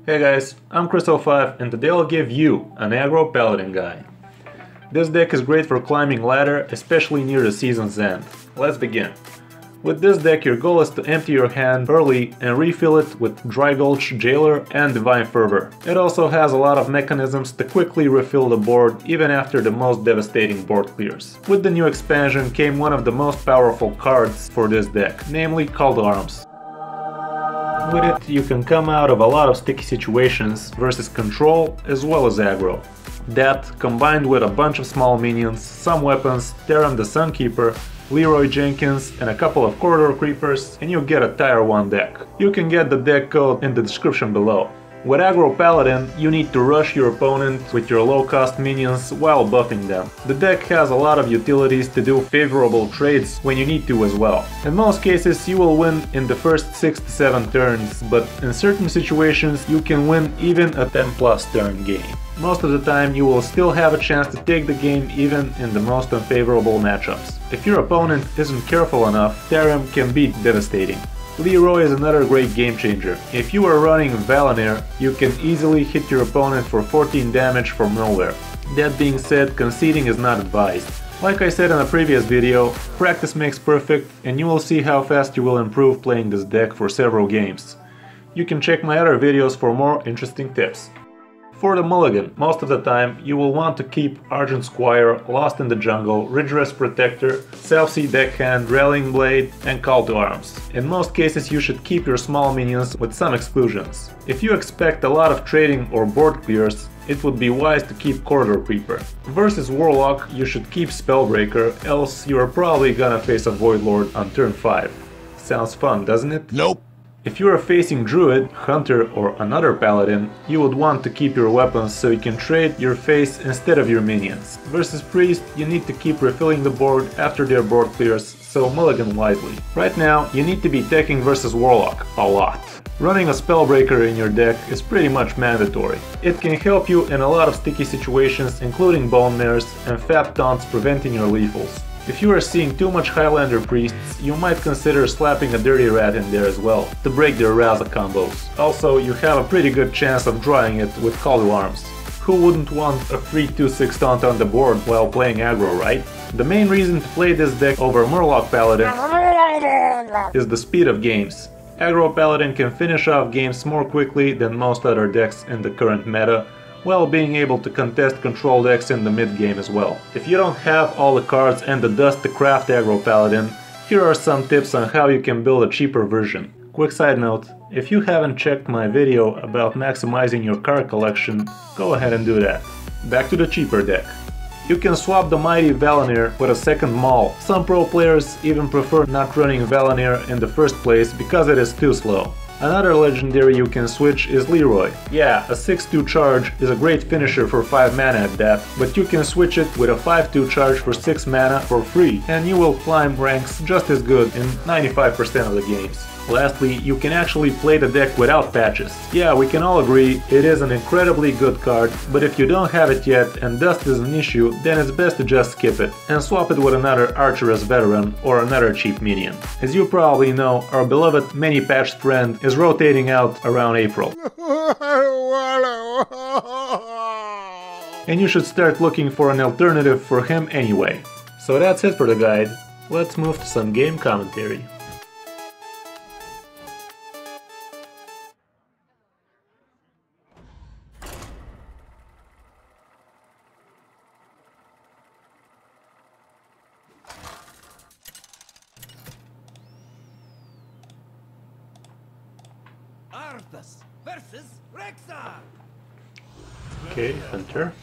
Hey guys, I'm Kris05 and today I'll give you an Aggro Paladin guide. This deck is great for climbing ladder, especially near the season's end. Let's begin. With this deck your goal is to empty your hand early and refill it with Drygulch Jailor and Divine Fervor. It also has a lot of mechanisms to quickly refill the board even after the most devastating board clears. With the new expansion came one of the most powerful cards for this deck, namely Call to Arms. With it you can come out of a lot of sticky situations versus control as well as aggro. That, combined with a bunch of small minions, some weapons, Tarim the Sunkeeper, Leeroy Jenkins and a couple of corridor creepers, and you get a tier 1 deck. You can get the deck code in the description below. With Aggro Paladin, you need to rush your opponent with your low-cost minions while buffing them. The deck has a lot of utilities to do favorable trades when you need to as well. In most cases you will win in the first 6 to 7 turns, but in certain situations you can win even a 10+ turn game. Most of the time you will still have a chance to take the game even in the most unfavorable matchups. If your opponent isn't careful enough, Tarim can be devastating. Leeroy is another great game changer. If you are running Val'anyr, you can easily hit your opponent for 14 damage from nowhere. That being said, conceding is not advised. Like I said in a previous video, practice makes perfect and you will see how fast you will improve playing this deck for several games. You can check my other videos for more interesting tips. For the mulligan, most of the time you will want to keep Argent Squire, Lost in the Jungle, Ridger's Protector, Southsea Deckhand, Rallying Blade and Call to Arms. In most cases you should keep your small minions with some exclusions. If you expect a lot of trading or board clears, it would be wise to keep Corridor Creeper. Versus Warlock you should keep Spellbreaker, else you are probably gonna face a Void Lord on turn 5. Sounds fun, doesn't it? Nope. If you are facing Druid, Hunter or another Paladin, you would want to keep your weapons so you can trade your face instead of your minions. Versus Priest, you need to keep refilling the board after their board clears, so mulligan wisely. Right now, you need to be teching versus Warlock a lot. Running a Spellbreaker in your deck is pretty much mandatory. It can help you in a lot of sticky situations, including Bone Mares and Fat Taunts preventing your lethals. If you are seeing too much Highlander priests, you might consider slapping a Dirty Rat in there as well, to break their Raza combos. Also, you have a pretty good chance of drawing it with Call to Arms. Who wouldn't want a free 2/6 taunt on the board while playing aggro, right? The main reason to play this deck over Murloc Paladin is the speed of games. Aggro Paladin can finish off games more quickly than most other decks in the current meta, while being able to contest control decks in the mid-game as well. If you don't have all the cards and the dust to craft Aggro Paladin, here are some tips on how you can build a cheaper version. Quick side note, if you haven't checked my video about maximizing your card collection, go ahead and do that. Back to the cheaper deck. You can swap the mighty Val'anyr with a second Maul. Some pro players even prefer not running Val'anyr in the first place because it is too slow. Another legendary you can switch is Leeroy. Yeah, a 6/2 charge is a great finisher for 5 mana at that, but you can switch it with a 5/2 charge for 6 mana for free, and you will climb ranks just as good in 95% of the games. Lastly, you can actually play the deck without patches. Yeah, we can all agree it is an incredibly good card, but if you don't have it yet and dust is an issue, then it's best to just skip it and swap it with another Acherus Veteran or another cheap minion. As you probably know, our beloved many patched friend is rotating out around April. And you should start looking for an alternative for him anyway. So that's it for the guide. Let's move to some game commentary. Versus Rexar. Okay, Hunter.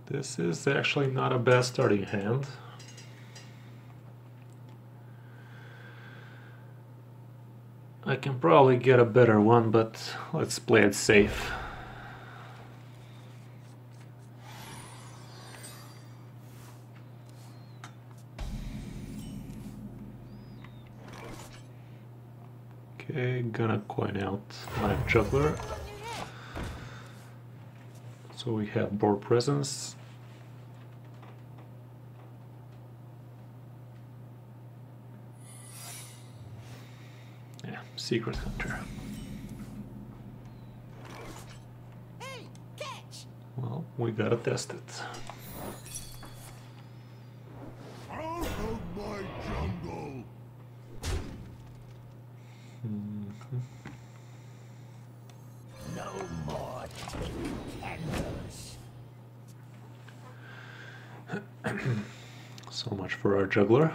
This is actually not a bad starting hand. I can probably get a better one, but let's play it safe. Okay, gonna coin out my Juggler. So we have board presence. Yeah, Secret Hunter. Hey, catch! Well, we gotta test it. Out of my jungle! No more candles. So much for our Juggler.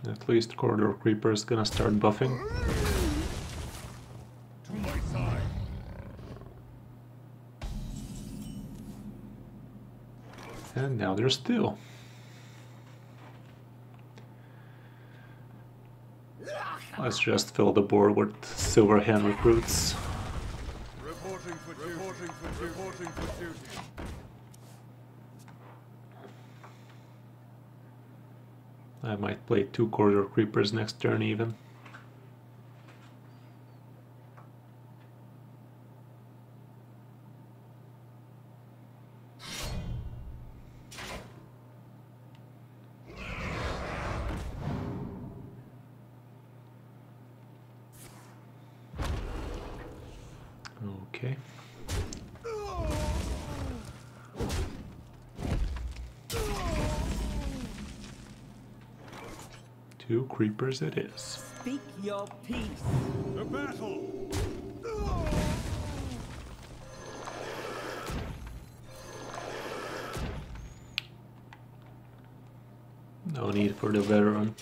At least Corridor Creeper is gonna start buffing. To my side. And now there's two. Let's just fill the board with Silver Hand recruits. Reporting for duty. Reporting for duty. I might play 2 Corridor Creepers next turn even. Okay. Two creepers it is. Speak your peace. To battle! No need for the veteran.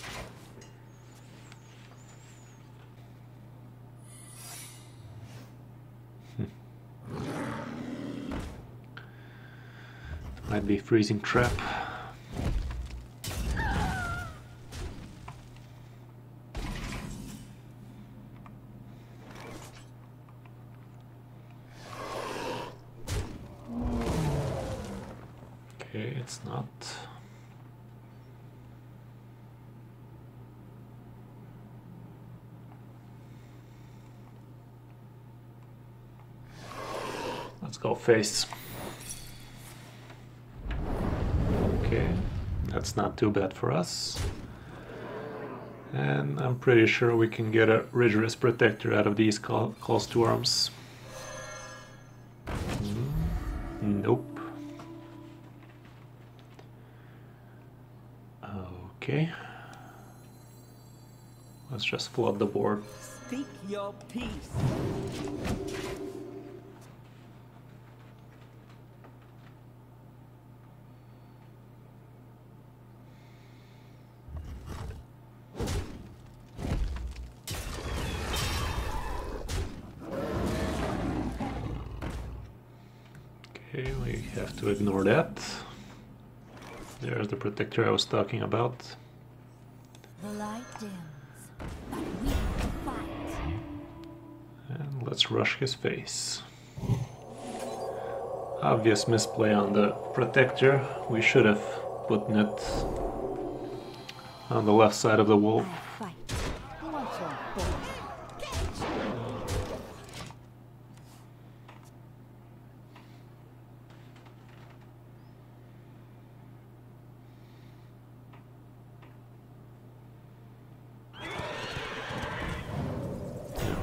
Might be freezing trap. Okay, it's not. Let's go face. Okay, that's not too bad for us. And I'm pretty sure we can get a Rigorous Protector out of these calls to arms. Nope. Okay. Let's just flood the board. Speak your peace. Okay, we have to ignore that. There's the protector I was talking about. The light dims, but we fight. And let's rush his face. Obvious misplay on the protector. We should have put it on the left side of the wall. I fight. What's your boy?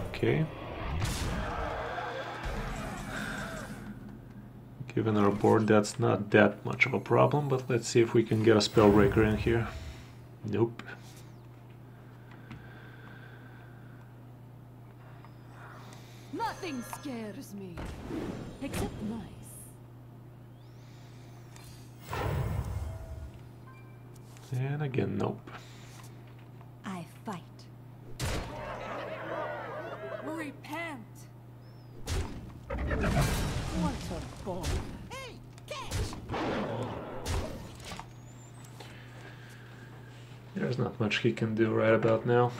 Okay. Given our board, that's not that much of a problem, but let's see if we can get a Spellbreaker in here. Nope. Nothing scares me, except mice. And again, nope. I fight. Repent. What's your boy? Hey, catch! There's not much he can do right about now.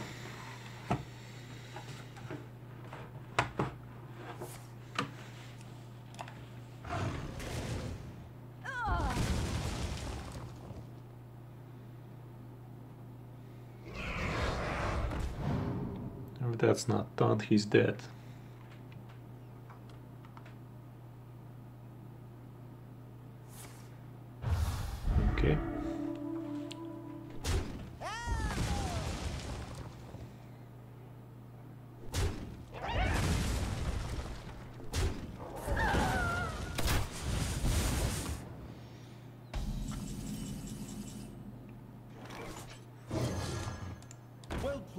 If that's not done, he's dead. Okay.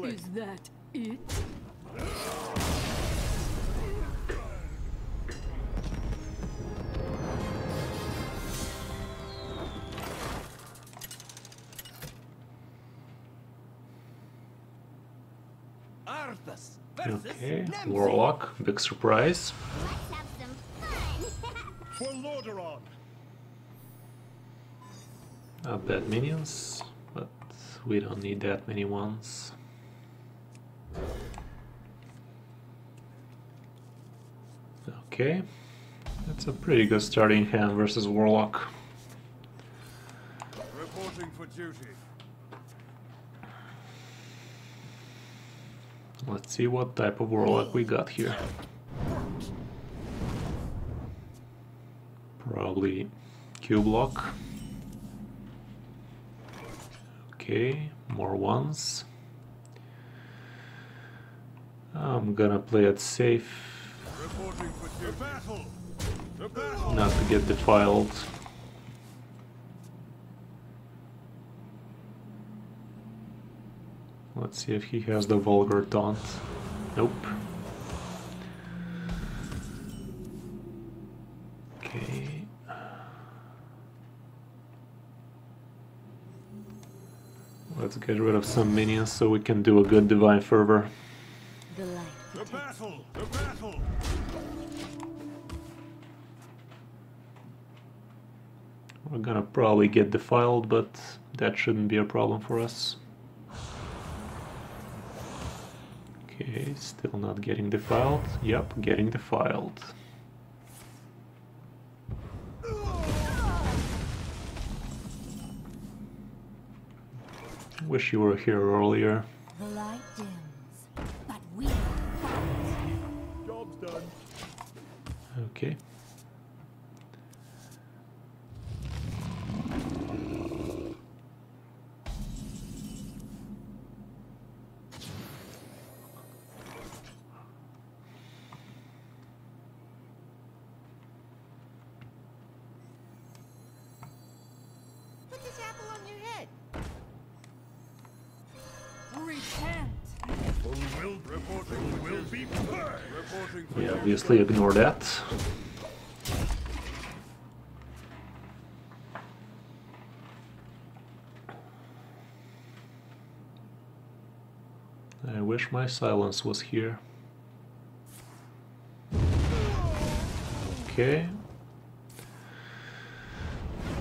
quick. Is that it? Arthas versus Okay, Nemesis. Warlock, big surprise. Let's have some fun. For Lordaeron. Not bad minions, but we don't need that many ones. Okay, that's a pretty good starting hand versus Warlock. Reporting for duty. Let's see what type of Warlock we got here. Probably Q-block. Okay, more ones. I'm gonna play it safe, Reporting for duty. The battle. The battle. not to get defiled. Let's see if he has the Vulgar Taunt. Nope. Okay. Let's get rid of some minions so we can do a good Divine Fervor. The light. The battle. The battle. We're gonna probably get defiled, but that shouldn't be a problem for us. Okay, still not getting defiled. Yep, getting defiled. Wish you were here earlier. The light dims, but we fight. Job's done. Okay. Put this apple on your head. Repent. Will reporting will be purged. Reporting for We obviously ignore that. I wish my silence was here. Okay.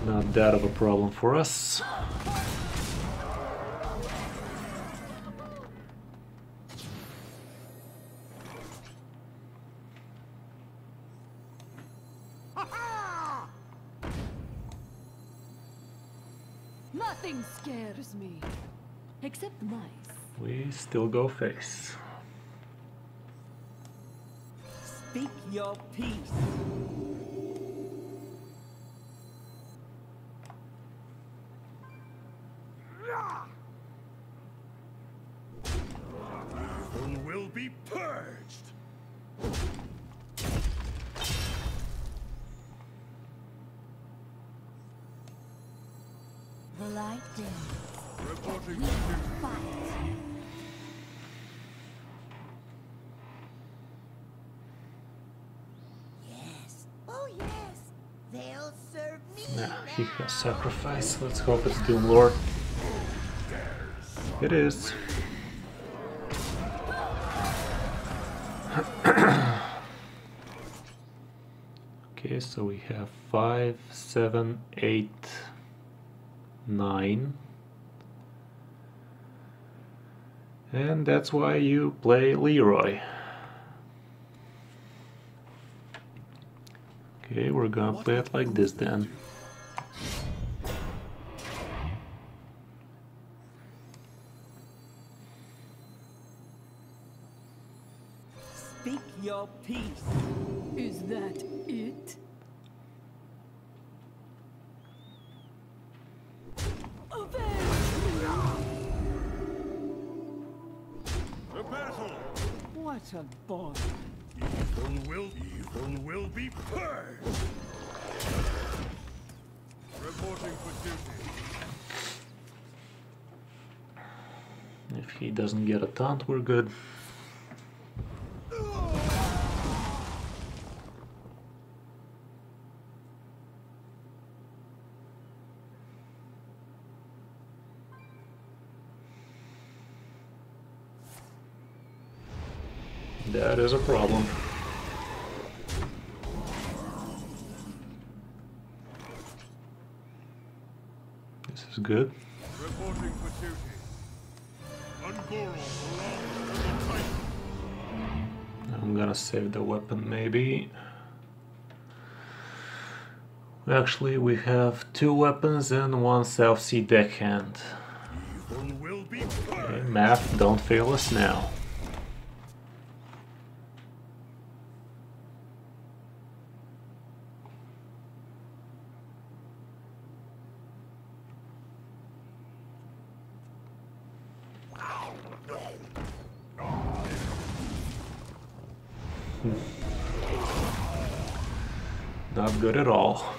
Not that of a problem for us. Nothing scares me, except mice. We still go face. Speak your peace. Evil will be purged. The light dims. Reporting We for duty. fight. Yes. Oh, yes. They'll serve me. Nah, he has sacrifice. Let's hope it's Doom Lord. It is. Okay, so we have 5, 7, 8, 9. And that's why you play Leeroy. Okay, we're gonna play it like this then. Speak your peace. Is that it? The battle. What a bond. Evil will be purged. Reporting for duty. If he doesn't get a taunt, we're good. That is a problem. This is good. Reporting for duty. Unborrowed belongs to the Titan. I'm gonna save the weapon maybe. Actually, we have 2 weapons and 1 Southsea Deckhand. Evil will be Okay, math, don't fail us now. Not good at all.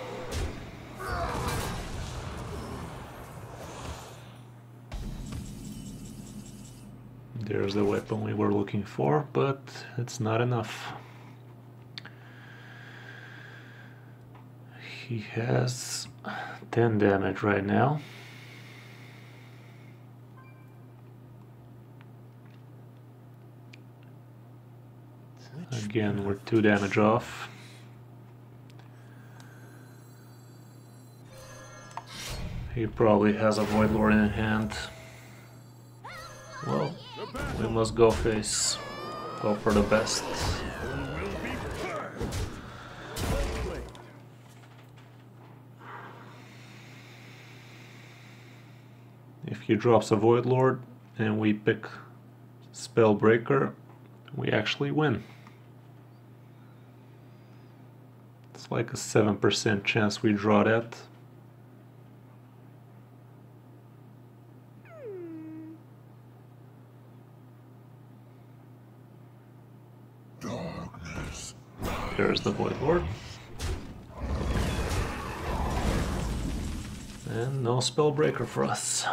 There's the weapon we were looking for, but it's not enough. He has 10 damage right now. Again, we're 2 damage off. He probably has a Void Lord in hand. Well, we must go face. Go for the best. If he drops a Void Lord and we pick Spellbreaker, we actually win. It's like a 7% chance we draw that. There's the Void Lord. And no Spellbreaker for us.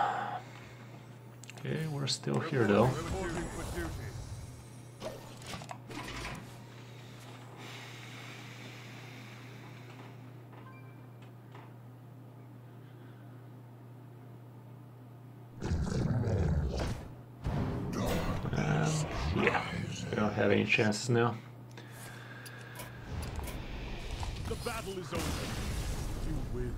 Okay, we're still here though. reporting for duty. Yeah, we don't have any chances now. The battle is over. You win.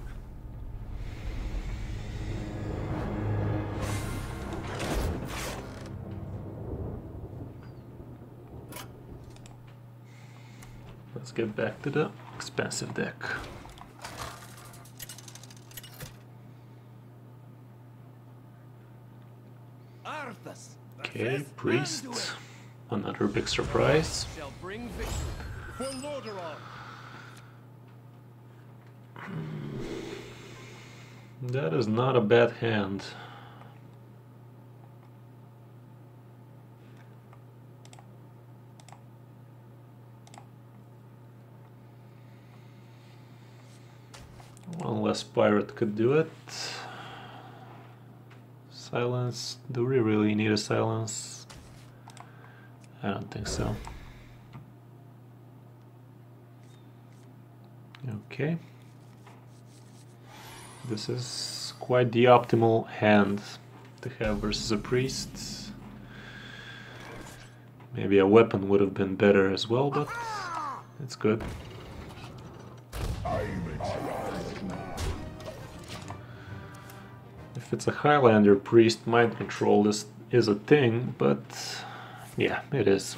Let's get back to the expensive deck. Okay, Priest. Another big surprise. Shall bring victory for Lordaeron. That is not a bad hand. One less pirate could do it. Silence. Do we really need a silence? I don't think so. Okay. This is quite the optimal hand to have versus a priest. Maybe a weapon would have been better as well, but it's good. If it's a Highlander, priest mind control is a thing, but yeah, it is.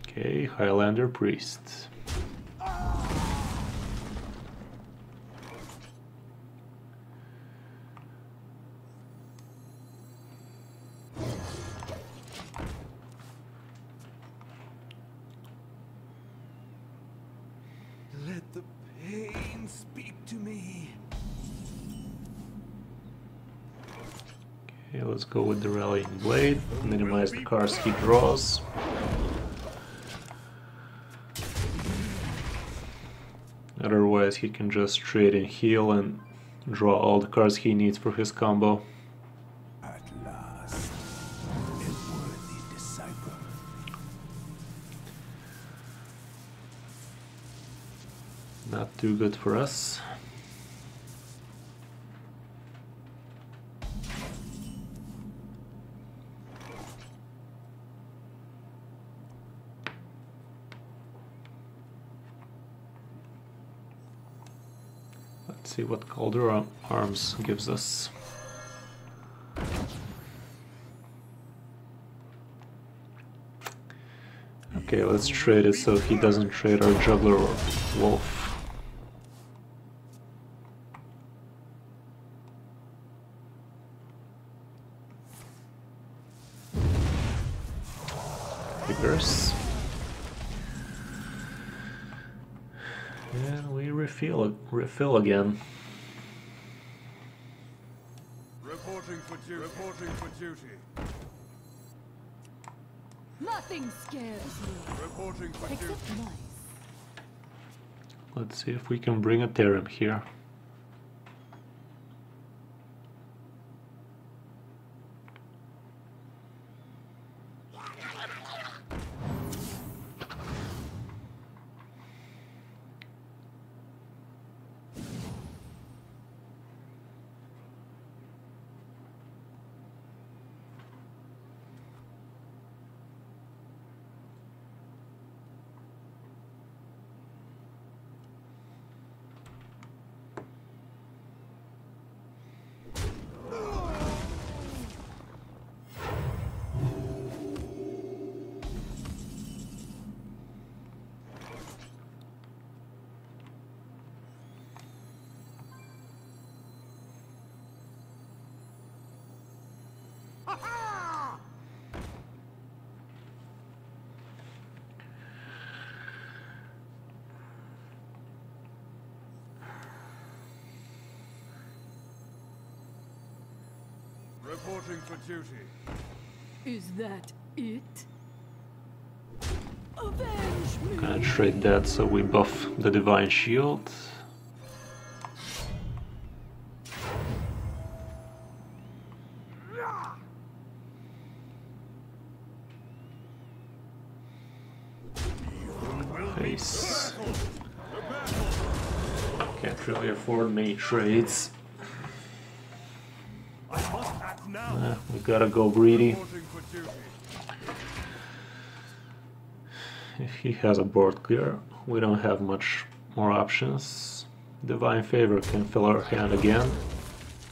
Okay, Highlander priest. Let the pain speak to me. Okay, let's go with the Rallying Blade, minimize the cards he draws. Otherwise he can just trade and heal and draw all the cards he needs for his combo. At last. too good for us. Let's see what Calder Arms gives us. Okay, let's trade it so he doesn't trade our Juggler or Wolf. Figures. And we refill again. Reporting for duty. Nothing scares me. Reporting for duty. Except mice. Let's see if we can bring a Tarim here. Reporting for duty. Is that it? Avenge me! Gonna trade that so we buff the Divine Shield. Face. Can't really afford many trades. We gotta go greedy. Reporting for duty. If he has a board clear, we don't have much more options. Divine Favor can fill our hand again.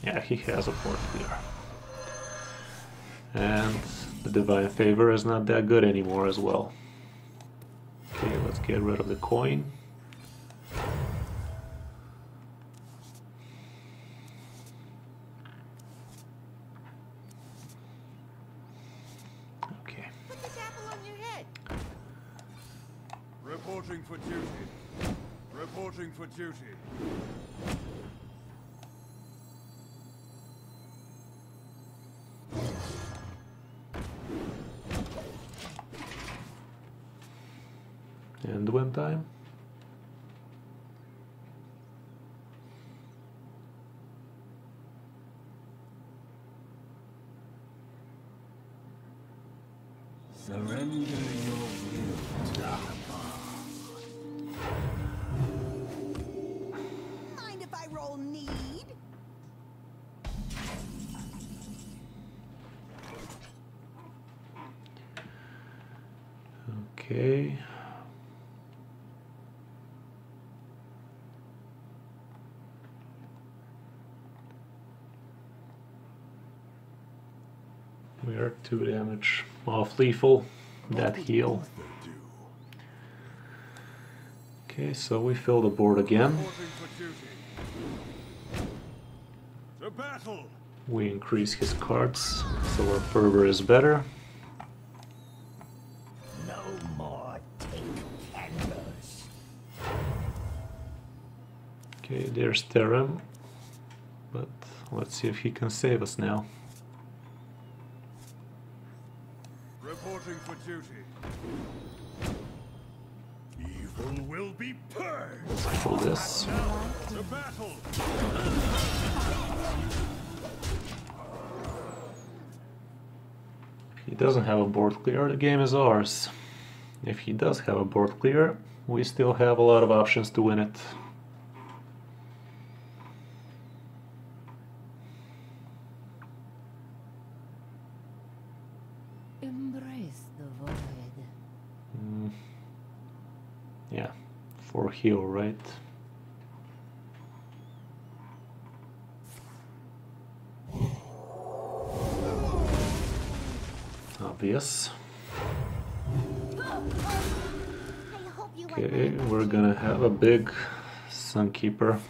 Yeah, he has a board clear. And the Divine Favor is not that good anymore as well. Okay, let's get rid of the coin. Okay. Put this apple on your head. Reporting for duty. Reporting for duty. And when time? Surrender your will to the Mind if I roll need? Okay. We are 2 damage off lethal. That heal. Okay, so we fill the board again. Reporting for duty. To battle. We increase his cards, so our fervor is better. no more take canvas. Okay, there's Tarim. But let's see if he can save us now. Reporting for duty. Evil will be purged. Cycle this. To battle. If he doesn't have a board clear, the game is ours. If he does have a board clear, we still have a lot of options to win it. Embrace the void. Yeah, 4 heal, right? Obvious. Okay, we're gonna have a big Sunkeeper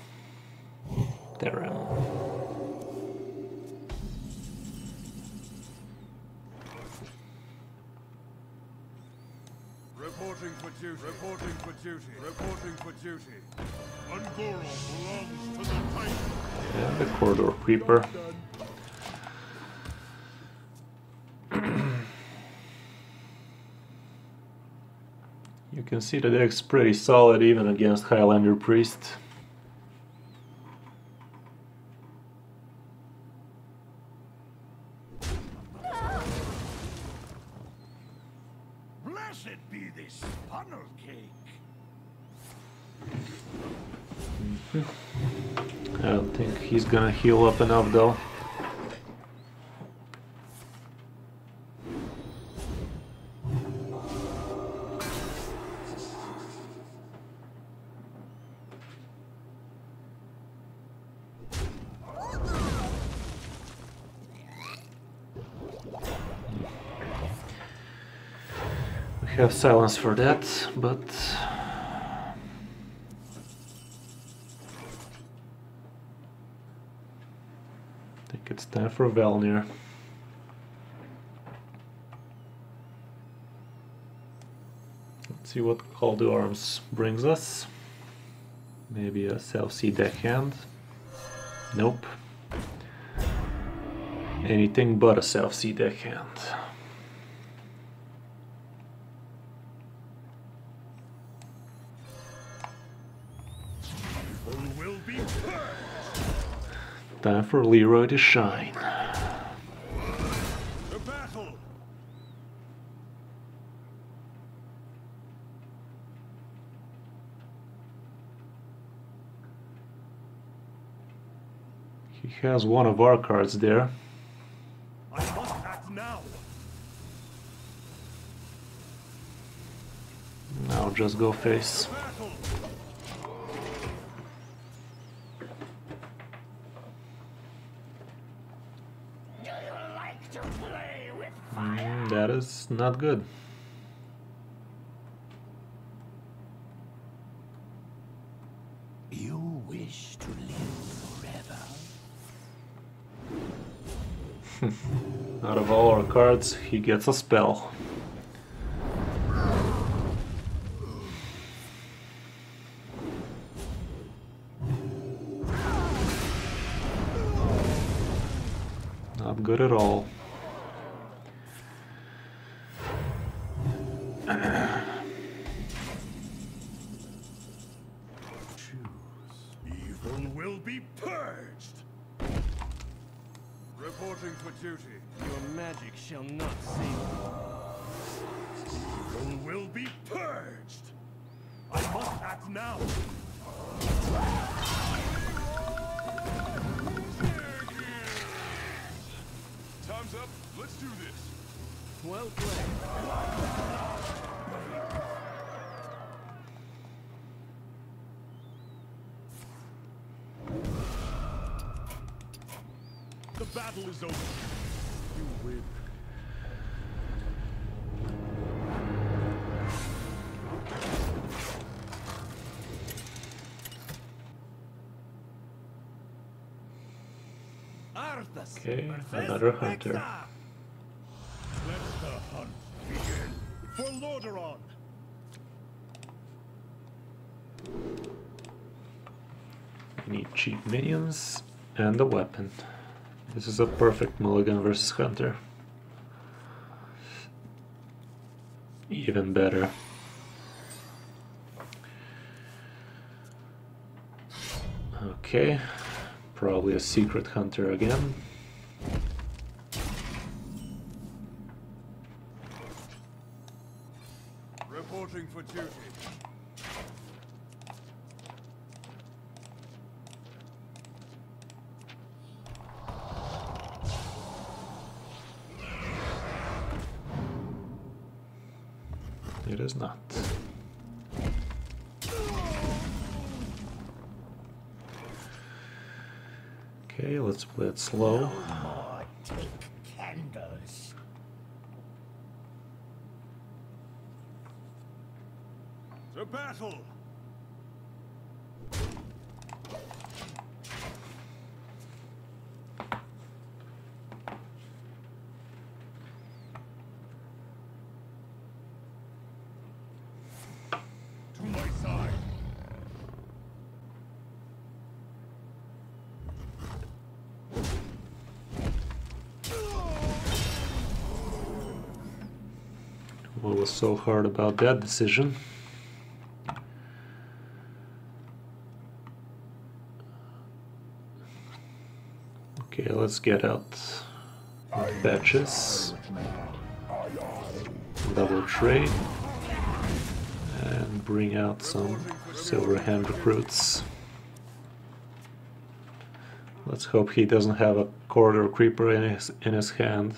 Tarim. Reporting for duty. Reporting for duty. Reporting for duty. Ungoro belongs to the Titan. And the Corridor Creeper. You can see the deck's pretty solid even against Highlander Priest. Blessed be this funnel cake. I don't think he's gonna heal up enough though. We have silence for that, but I think it's time for Val'anyr. Let's see what Call to Arms brings us. Maybe a Southsea Deckhand. Nope. Anything but a Southsea Deckhand. Time for Leeroy to shine. The battle. He has one of our cards there. I must act now. Now just go face. Battle. That is not good. You wish to live forever? Out of all our cards, he gets a spell. Not good at all. Evil will be purged. Reporting for duty. Your magic shall not save you. Evil will be purged. I must act now. Time's up. Let's do this. Well played. The battle is over. You win. Okay, another hunter. Let the hunt begin. For Lordaeron. We need cheap minions and a weapon. This is a perfect mulligan versus hunter. Even better. Okay, probably a secret hunter again. Reporting for duty. It is not. Okay, let's play it slow. No more take candles. To battle! To my side! What was so hard about that decision? Okay, let's get out patches, double trade, and bring out some silver hand recruits. Let's hope he doesn't have a corridor creeper in his hand.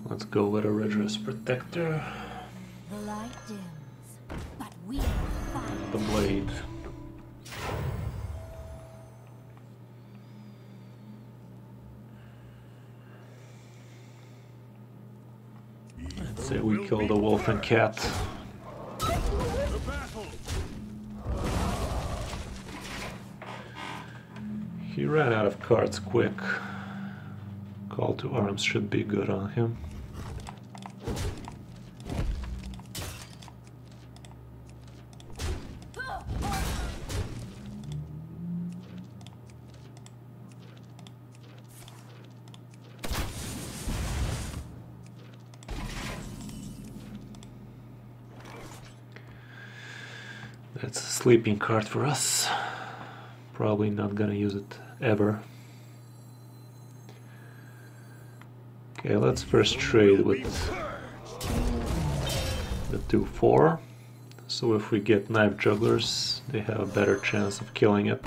Let's go with a Redress Protector. The light dims, but we find The blade. Let's say we kill the wolf and cat. To battle! He ran out of cards quick. Call to arms should be good on him. That's a sleeping card for us. Probably not gonna use it ever. Okay, let's first trade with the 2/4. So if we get knife jugglers, they have a better chance of killing it.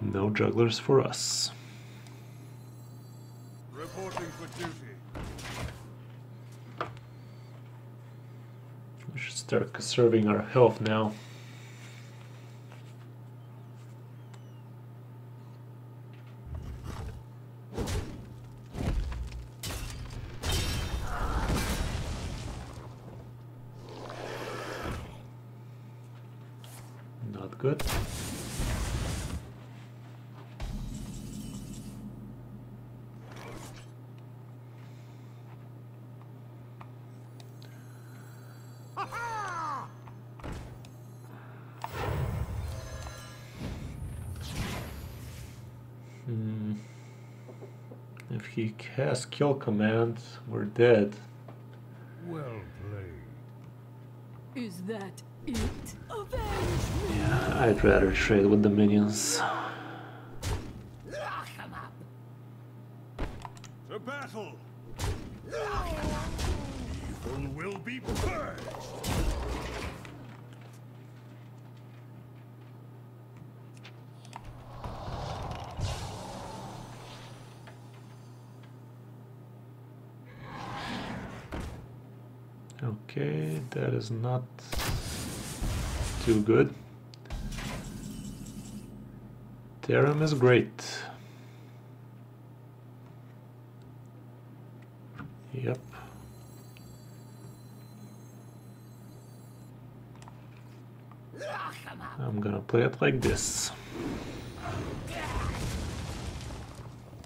No jugglers for us. Reporting for duty. We should start conserving our health now. Not good. If he has kill command, we're dead. Well played. Is that it? Avenge me! Yeah, I'd rather trade with the minions. Lock 'em up. To battle! Evil will be purged! Okay, that is not too good. Tarim is great. Yep. Lock 'em up. I'm gonna play it like this.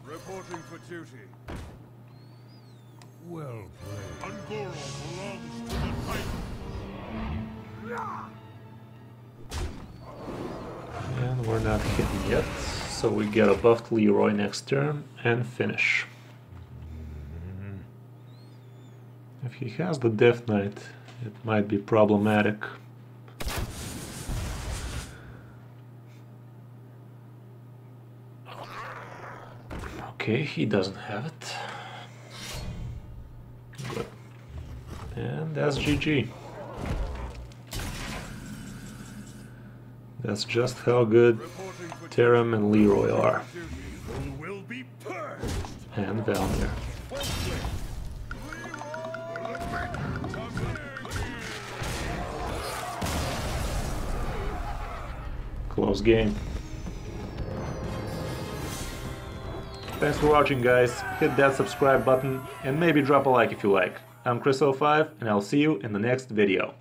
Reporting for duty. Well played. Ungoro belongs to the Titan. And we're not hitting yet, so we get a buffed Leeroy next turn and finish. If he has the Death Knight, it might be problematic. Okay, he doesn't have it. Good. And that's GG. That's just how good Tarim and Leeroy are. Will be purged. And Val'anyr. Close game. Thanks for watching, guys. Hit that subscribe button and maybe drop a like if you like. I'm Kris05 and I'll see you in the next video.